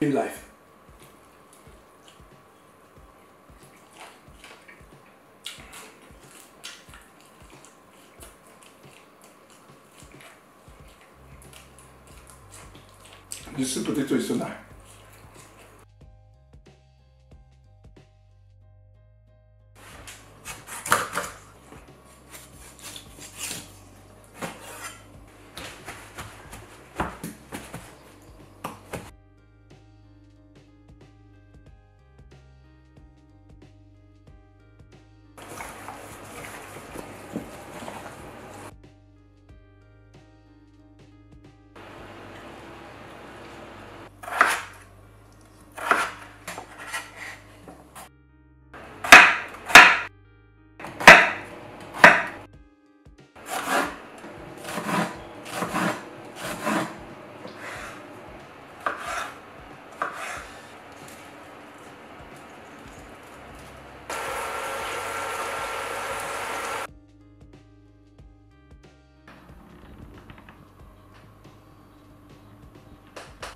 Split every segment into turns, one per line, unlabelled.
in life. The sweet potato is so nice.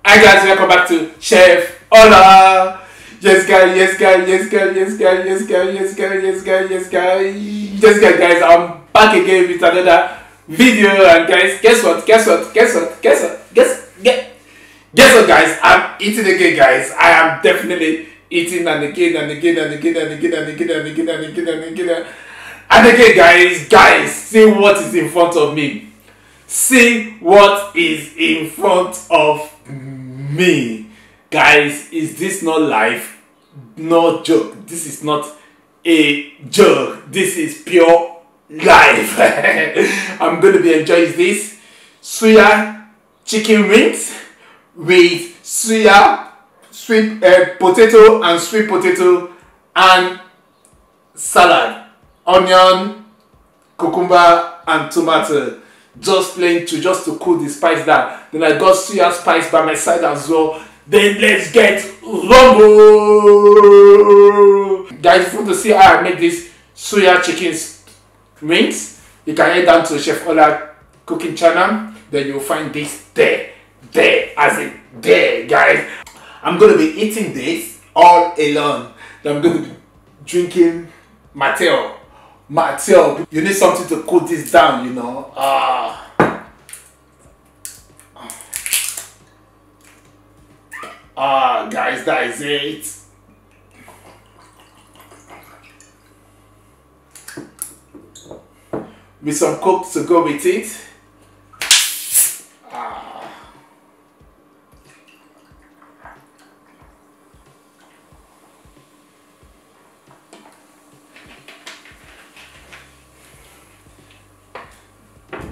Hi guys, welcome back to CHEFOLA. Yes guys, I'm back again with another video. And guys, guess what guys, I'm eating again guys. I am definitely eating and again guys, see what is in front of me. See what is in front of me. Guys, is this not life? No joke. This is not a joke. This is pure life. I'm going to be enjoying this Suya chicken wings with Suya sweet potato and sweet potato and salad, onion, cucumber and tomato. Just to cool the spice down. Then I got Suya spice by my side as well. Then let's get rumble. Guys, if you want to see how I make this Suya chicken wings, you can head down to the CHEFOLA cooking channel. Then you'll find this there, guys. I'm going to be eating this all alone. Then I'm going to be drinking Mateo. You need something to cool this down, you know. Guys, that is it. With some Coke to go with it.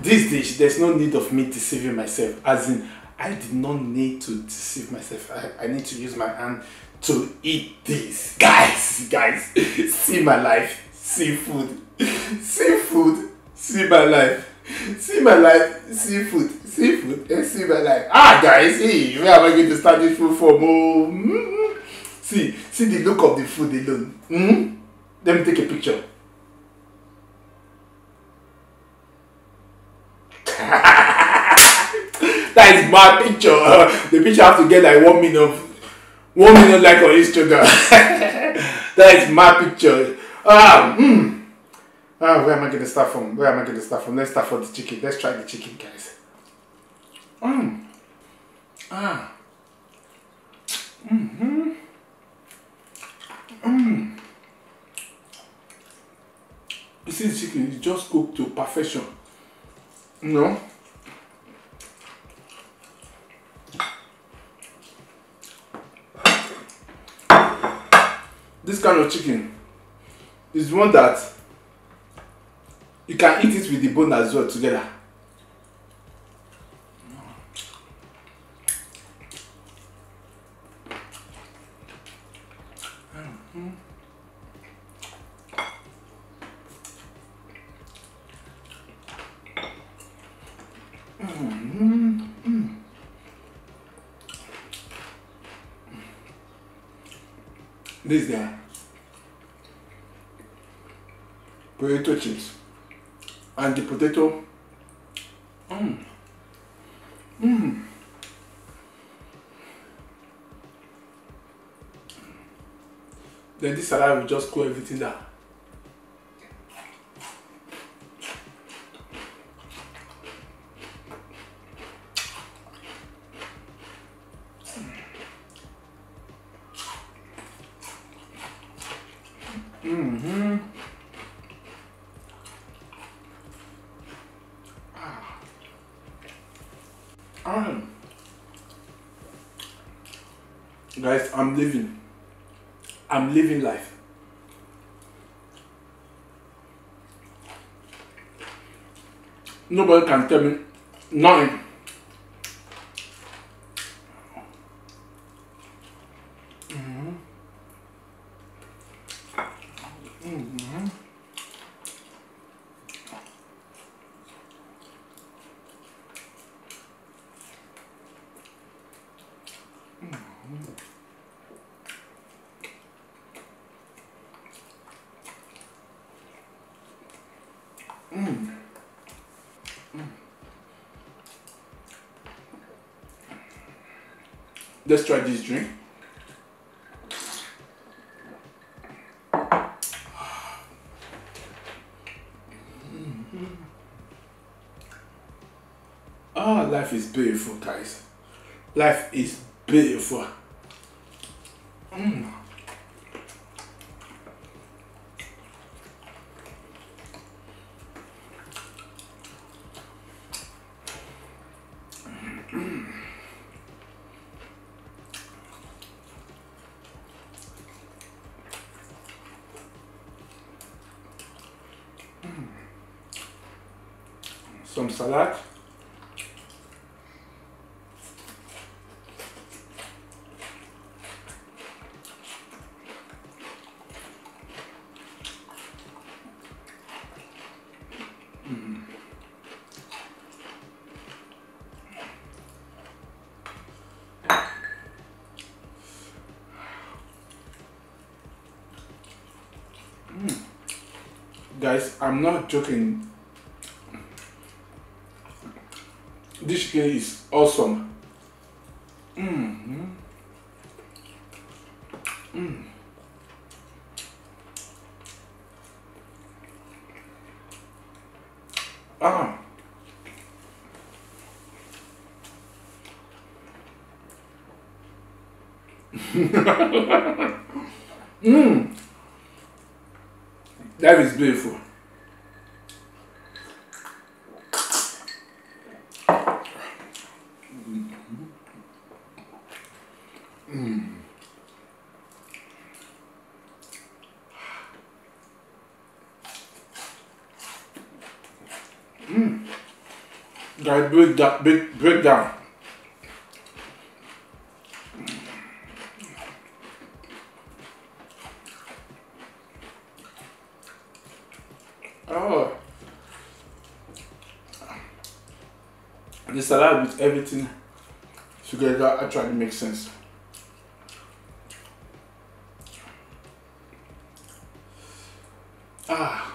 This dish, there's no need of me deceiving myself. As in, I did not need to deceive myself. I need to use my hand to eat this. Guys, see my life. Seafood. See my life. See my life. Seafood. And see my life. Guys, see, where am I going to start this food from? See the look of the food alone. Let me take a picture. That is my picture. The picture has to get like 1 million like on Instagram. That is my picture. Where am I going to start from? Let's start from the chicken. Let's try the chicken, guys. You see, the chicken is just cooked to perfection. You know? This kind of chicken is one that you can eat it with the bone as well together. This guy, potato chips, and the potato. Then this salad will just cool everything down. Guys, I'm living life. Nobody can tell me nothing. Let's try this drink. Oh, life is beautiful, guys. Life is beautiful. Some salad. Guys, I'm not joking. This chicken is awesome. Ah. That is beautiful. Guys, break down. Oh, the salad with everything together actually makes sense. Ah.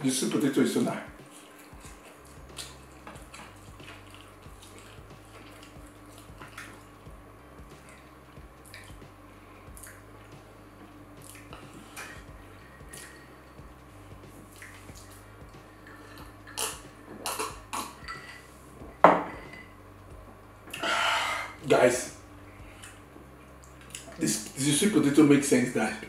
The sweet potato is so nice. Guys, the sweet potato makes sense that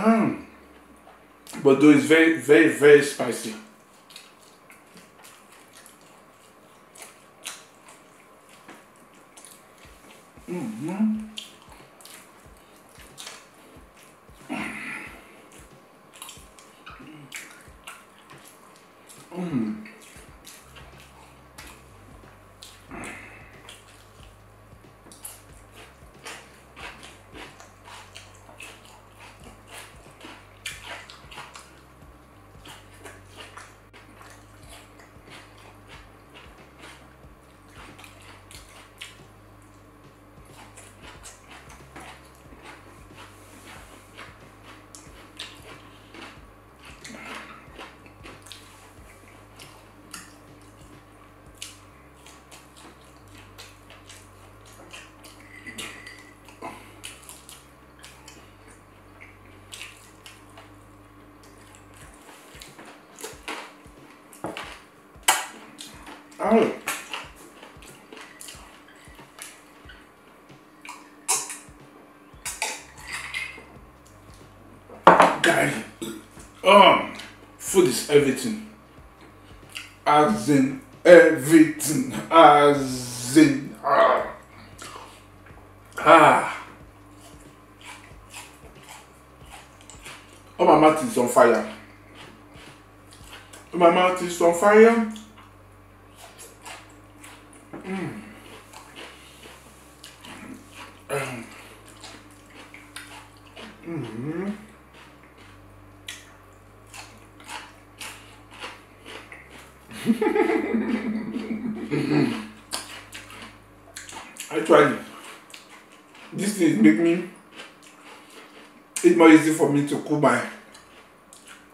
But though it's very, very, very spicy. Oh. Guys, food is everything. As in everything. As in Oh, my mouth is on fire. My mouth is on fire. Actually, this thing make me it's more easy for me to cool my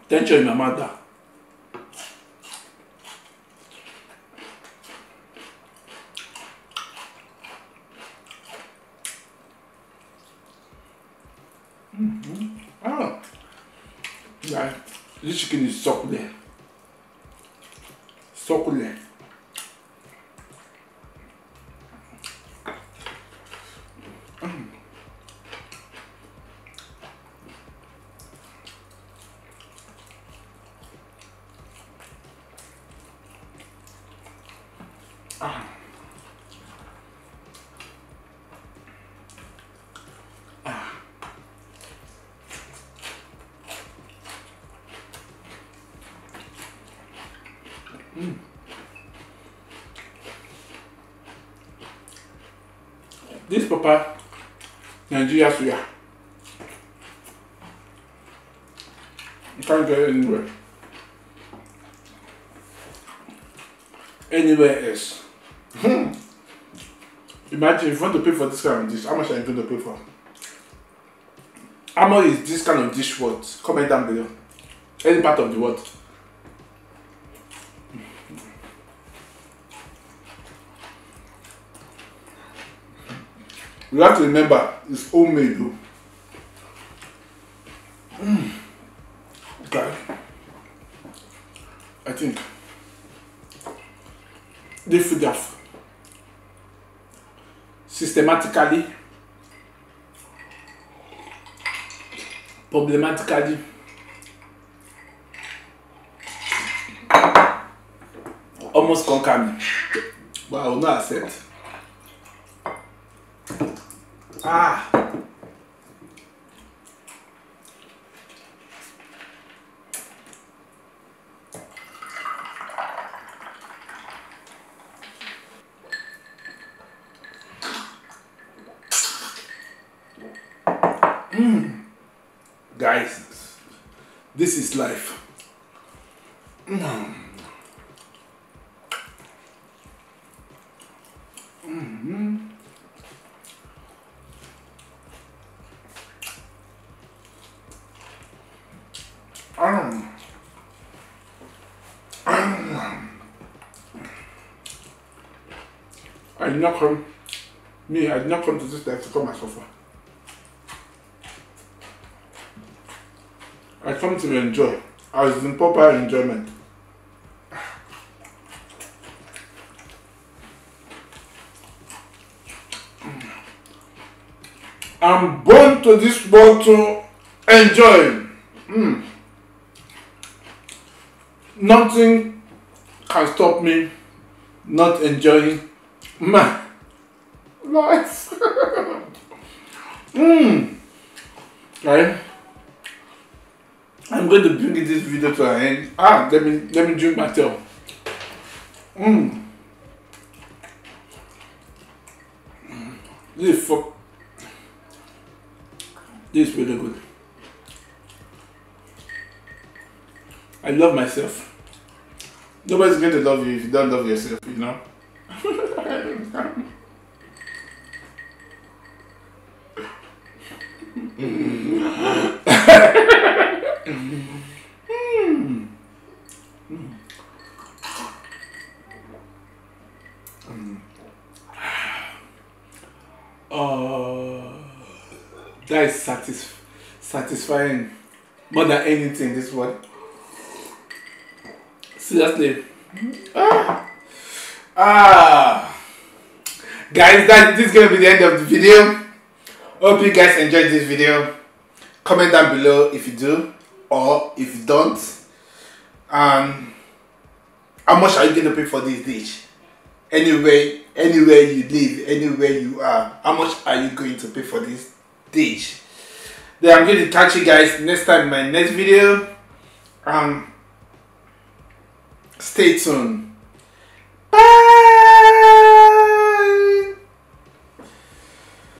tension in my mouth. Yeah, this chicken is succulent. Succulent. This papa, Nigerian Suya. You can't get it anywhere. Anywhere else. Imagine if you want to pay for this kind of dish, how much are you going to pay for? How much is this kind of dish worth? Comment down below. Any part of the world. You have to remember, it's homemade though. Okay. I think they should have systematically, problematically almost conquer me, but I will not accept. Guys, this is life. I did not come to this life to come and suffer. I come to enjoy. I was in proper enjoyment. I'm born to this world to enjoy. Nothing can stop me not enjoying my life. Right? I'm going to bring this video to an end. Let me drink my tea. This is really good. I love myself. Nobody's going to love you if you don't love yourself, you know. That is satisfying more than anything. This one, seriously. Guys, this is gonna be the end of the video. Hope you guys enjoyed this video. Comment down below if you do or if you don't. How much are you gonna pay for this dish? Anywhere you live, anywhere you are, how much are you going to pay for this dish? Then I'm going to catch you guys next time in my next video. Stay tuned. Bye.